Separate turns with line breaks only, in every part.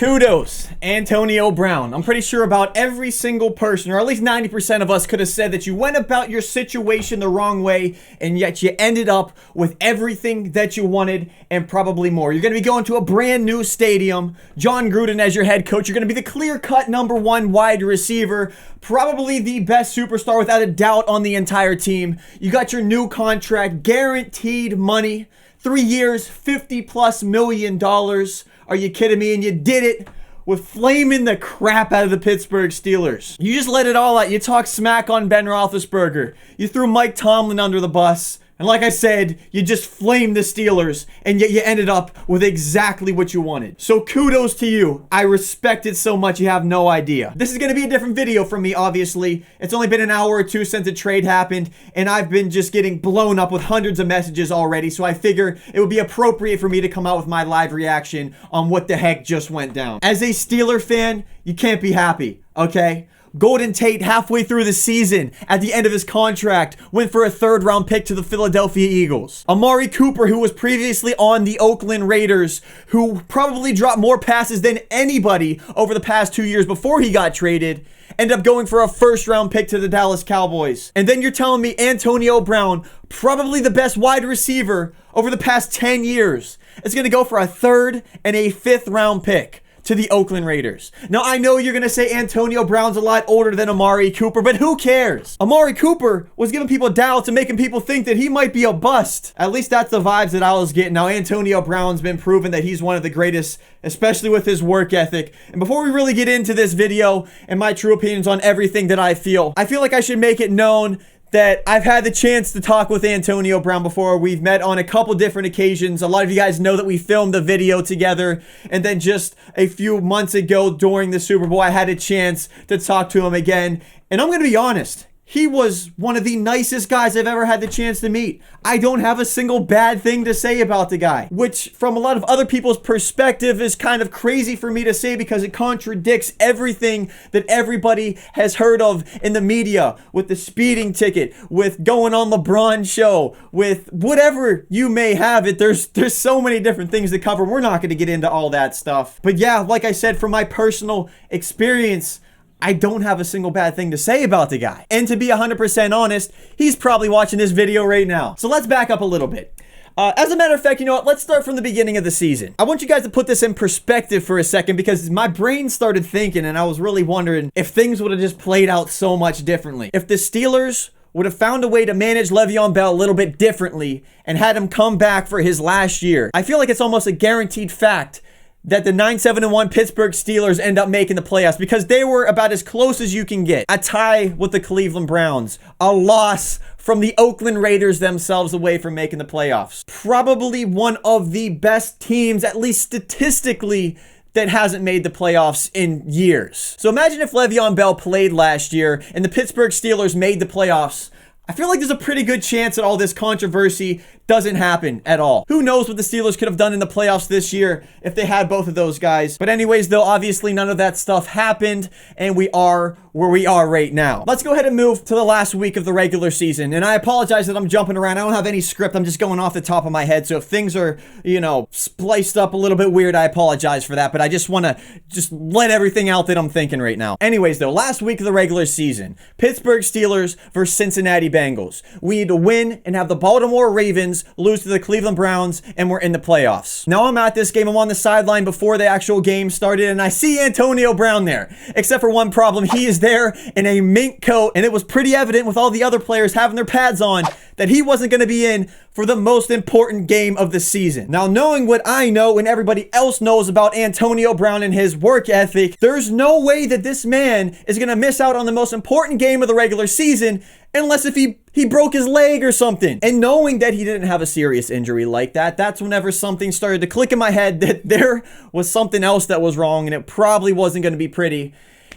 Kudos, Antonio Brown. I'm pretty sure about every single person, or at least 90% of us, could have said that you went about your situation the wrong way, and yet you ended up with everything that you wanted and probably more. You're going to be going to a brand new stadium, John Gruden as your head coach. You're going to be the clear-cut #1 wide receiver, probably the best superstar without a doubt on the entire team. You got your new contract, guaranteed money, 3 years, $50+ million. Are you kidding me? And you did it with flaming the crap out of the Pittsburgh Steelers. You just let it all out. You talk smack on Ben Roethlisberger. You threw Mike Tomlin under the bus. And like I said, you just flamed the Steelers, and yet you ended up with exactly what you wanted. So kudos to you. I respect it so much you have no idea. This is going to be a different video from me, obviously. It's only been an hour or two since the trade happened, and I've been just getting blown up with hundreds of messages already, so I figure it would be appropriate for me to come out with my live reaction on what the heck just went down. As a Steeler fan, you can't be happy, okay? Golden Tate, halfway through the season, at the end of his contract, went for a third-round pick to the Philadelphia Eagles. Amari Cooper, who was previously on the Oakland Raiders, who probably dropped more passes than anybody over the past 2 years before he got traded, ended up going for a first-round pick to the Dallas Cowboys. And then you're telling me Antonio Brown, probably the best wide receiver over the past 10 years, is going to go for a third and a fifth-round pick to the Oakland Raiders. Now, I know you're going to say Antonio Brown's a lot older than Amari Cooper, but who cares? Amari Cooper was giving people doubts and making people think that he might be a bust. At least that's the vibes that I was getting. Now, Antonio Brown's been proven that he's one of the greatest, especially with his work ethic. And before we really get into this video and my true opinions on everything that I feel like I should make it known that I've had the chance to talk with Antonio Brown before. We've met on a couple different occasions. A lot of you guys know that we filmed the video together. And then just a few months ago during the Super Bowl, I had a chance to talk to him again. And I'm going to be honest. He was one of the nicest guys I've ever had the chance to meet. I don't have a single bad thing to say about the guy, which from a lot of other people's perspective is kind of crazy for me to say because it contradicts everything that everybody has heard of in the media, with the speeding ticket, with going on LeBron's show, with whatever you may have it. There's so many different things to cover. We're not going to get into all that stuff. But yeah, like I said, from my personal experience, I don't have a single bad thing to say about the guy. And to be 100% honest, he's probably watching this video right now. So let's back up a little bit. As a matter of fact, you know what? Let's start from the beginning of the season. I want you guys to put this in perspective for a second because my brain started thinking and I was really wondering if things would have just played out so much differently. If the Steelers would have found a way to manage Le'Veon Bell a little bit differently and had him come back for his last year. I feel like it's almost a guaranteed fact that the 9-7-1 Pittsburgh Steelers end up making the playoffs because they were about as close as you can get. A tie with the Cleveland Browns. A loss from the Oakland Raiders themselves away from making the playoffs. Probably one of the best teams, at least statistically, that hasn't made the playoffs in years. So imagine if Le'Veon Bell played last year and the Pittsburgh Steelers made the playoffs. I feel like there's a pretty good chance that all this controversy doesn't happen at all. Who knows what the Steelers could have done in the playoffs this year if they had both of those guys. But anyways, though, obviously none of that stuff happened, and we are where we are right now. Let's go ahead and move to the last week of the regular season. And I apologize that I'm jumping around. I don't have any script. I'm just going off the top of my head. So if things are, spliced up a little bit weird, I apologize for that. But I just want to let everything out that I'm thinking right now. Anyways, though, last week of the regular season, Pittsburgh Steelers versus Cincinnati Bengals. We need to win and have the Baltimore Ravens lose to the Cleveland Browns, and we're in the playoffs. Now I'm at this game. I'm on the sideline before the actual game started, and I see Antonio Brown there. Except for one problem. He is there in a mink coat, and it was pretty evident with all the other players having their pads on that he wasn't going to be in for the most important game of the season. Now, knowing what I know and everybody else knows about Antonio Brown and his work ethic, there's no way that this man is going to miss out on the most important game of the regular season unless if he broke his leg or something. And knowing that he didn't have a serious injury like that, that's whenever something started to click in my head that there was something else that was wrong and it probably wasn't going to be pretty.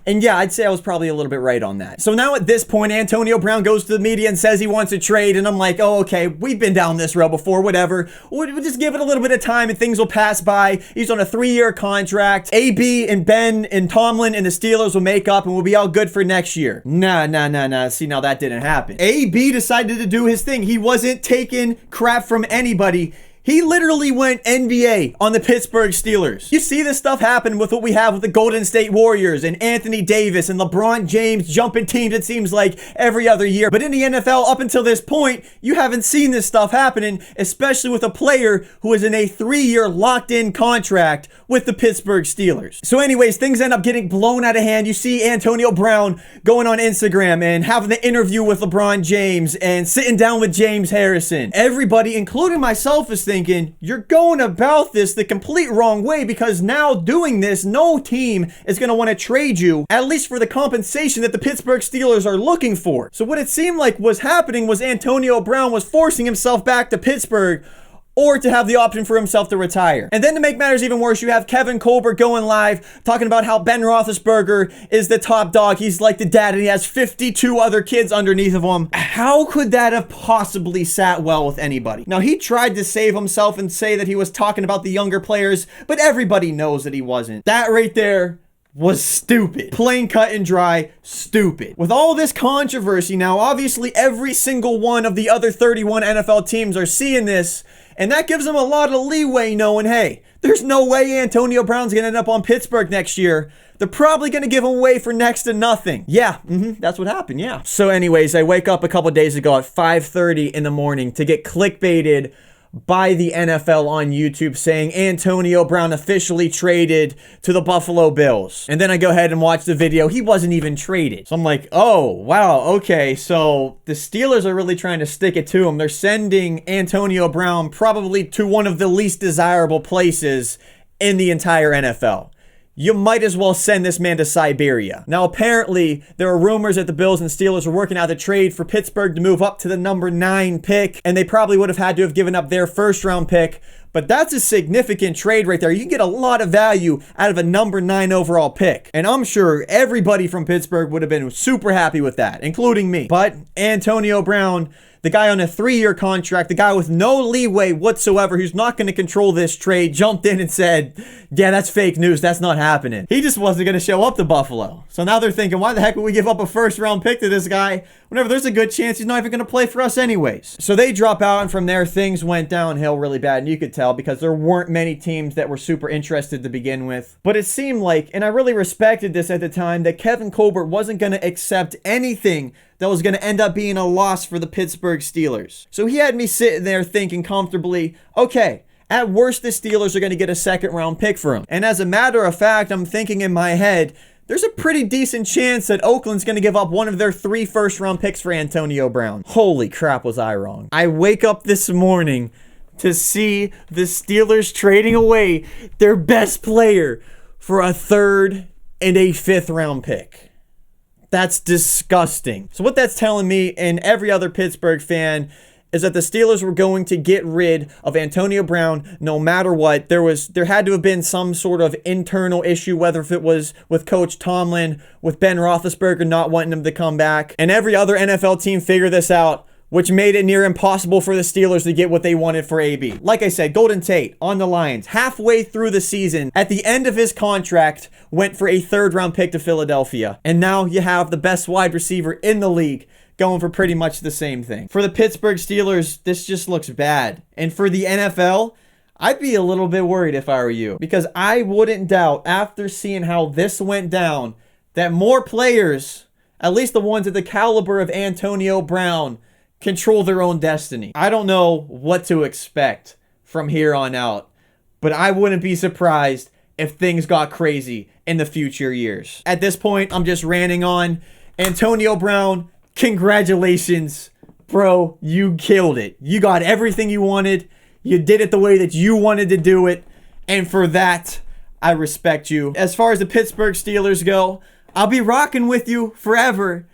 And yeah, I'd say I was probably a little bit right on that. So now at this point, Antonio Brown goes to the media and says he wants to trade. And I'm like, oh, okay, we've been down this road before, whatever. We'll just give it a little bit of time and things will pass by. He's on a 3-year contract. AB and Ben and Tomlin and the Steelers will make up and we'll be all good for next year. Nah. See, now that didn't happen. AB decided to do his thing. He wasn't taking crap from anybody. He literally went NBA on the Pittsburgh Steelers. You see this stuff happen with what we have with the Golden State Warriors and Anthony Davis and LeBron James jumping teams, it seems like, every other year. But in the NFL, up until this point, you haven't seen this stuff happening, especially with a player who is in a 3-year locked-in contract with the Pittsburgh Steelers. So anyways, things end up getting blown out of hand. You see Antonio Brown going on Instagram and having the interview with LeBron James and sitting down with James Harrison. Everybody, including myself, is thinking, you're going about this the complete wrong way, because now doing this, no team is going to want to trade you, at least for the compensation that the Pittsburgh Steelers are looking for. So what it seemed like was happening was Antonio Brown was forcing himself back to Pittsburgh, or to have the option for himself to retire. And then to make matters even worse, you have Kevin Colbert going live, talking about how Ben Roethlisberger is the top dog. He's like the dad, and he has 52 other kids underneath of him. How could that have possibly sat well with anybody? Now, he tried to save himself and say that he was talking about the younger players, but everybody knows that he wasn't. That right there was stupid. Plain cut and dry, stupid. With all this controversy now, obviously every single one of the other 31 NFL teams are seeing this, and that gives them a lot of leeway knowing, hey, there's no way Antonio Brown's gonna end up on Pittsburgh next year. They're probably gonna give him away for next to nothing. Yeah, that's what happened, yeah. So anyways, I wake up a couple days ago at 5:30 in the morning to get clickbaited by the NFL on YouTube saying Antonio Brown officially traded to the Buffalo Bills. And then I go ahead and watch the video. He wasn't even traded. So I'm like, oh, wow, okay. So the Steelers are really trying to stick it to him. They're sending Antonio Brown probably to one of the least desirable places in the entire NFL. You might as well send this man to Siberia. Now, apparently, there are rumors that the Bills and Steelers are working out a trade for Pittsburgh to move up to the number 9 pick, and they probably would have had to have given up their first-round pick, but that's a significant trade right there. You can get a lot of value out of a number 9 overall pick, and I'm sure everybody from Pittsburgh would have been super happy with that, including me. But Antonio Brown, the guy on a 3-year contract, the guy with no leeway whatsoever, who's not going to control this trade, jumped in and said, yeah, that's fake news. That's not happening. He just wasn't going to show up to Buffalo. So now they're thinking, why the heck would we give up a first-round pick to this guy whenever there's a good chance he's not even going to play for us anyways? So they drop out, and from there, things went downhill really bad. And you could tell because there weren't many teams that were super interested to begin with. But it seemed like, and I really respected this at the time, that Kevin Colbert wasn't going to accept anything that was going to end up being a loss for the Pittsburgh Steelers. So he had me sitting there thinking comfortably, okay, at worst, the Steelers are going to get a second-round pick for him. And as a matter of fact, I'm thinking in my head, there's a pretty decent chance that Oakland's going to give up one of their 3 first-round picks for Antonio Brown. Holy crap, was I wrong. I wake up this morning to see the Steelers trading away their best player for a 3rd and a 5th-round pick. That's disgusting. So what that's telling me and every other Pittsburgh fan is that the Steelers were going to get rid of Antonio Brown no matter what. There had to have been some sort of internal issue, whether if it was with Coach Tomlin, with Ben Roethlisberger not wanting him to come back. And every other NFL team figured this out, which made it near impossible for the Steelers to get what they wanted for AB. Like I said, Golden Tate on the Lions, halfway through the season, at the end of his contract, went for a 3rd-round pick to Philadelphia. And now you have the best wide receiver in the league going for pretty much the same thing. For the Pittsburgh Steelers, this just looks bad. And for the NFL, I'd be a little bit worried if I were you, because I wouldn't doubt, after seeing how this went down, that more players, at least the ones at the caliber of Antonio Brown, control their own destiny. I don't know what to expect from here on out, but I wouldn't be surprised if things got crazy in the future years. At this point, I'm just ranting on. Antonio Brown, congratulations, bro. You killed it. You got everything you wanted. You did it the way that you wanted to do it, and for that, I respect you. As far as the Pittsburgh Steelers go, I'll be rocking with you forever.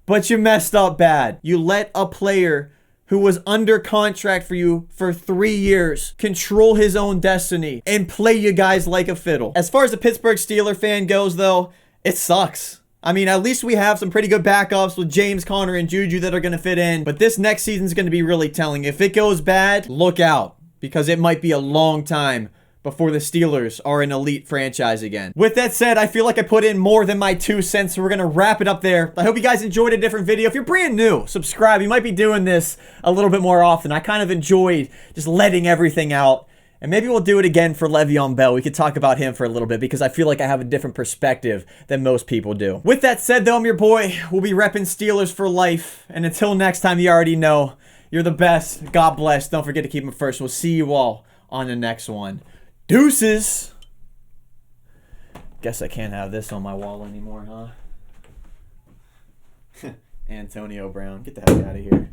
But you messed up bad. You let a player who was under contract for you for 3 years control his own destiny and play you guys like a fiddle. As far as the Pittsburgh Steeler fan goes, though, it sucks. I mean, at least we have some pretty good backups with James Conner and Juju that are going to fit in. But this next season's going to be really telling. If it goes bad, look out, because it might be a long time before the Steelers are an elite franchise again. With that said, I feel like I put in more than my 2 cents, so we're going to wrap it up there. I hope you guys enjoyed a different video. If you're brand new, subscribe. You might be doing this a little bit more often. I kind of enjoyed just letting everything out. And maybe we'll do it again for Le'Veon Bell. We could talk about him for a little bit because I feel like I have a different perspective than most people do. With that said, though, I'm your boy. We'll be repping Steelers for life. And until next time, you already know, you're the best. God bless. Don't forget to keep them first. We'll see you all on the next one. Deuces. Guess I can't have this on my wall anymore, huh? Antonio Brown. Get the heck out of here.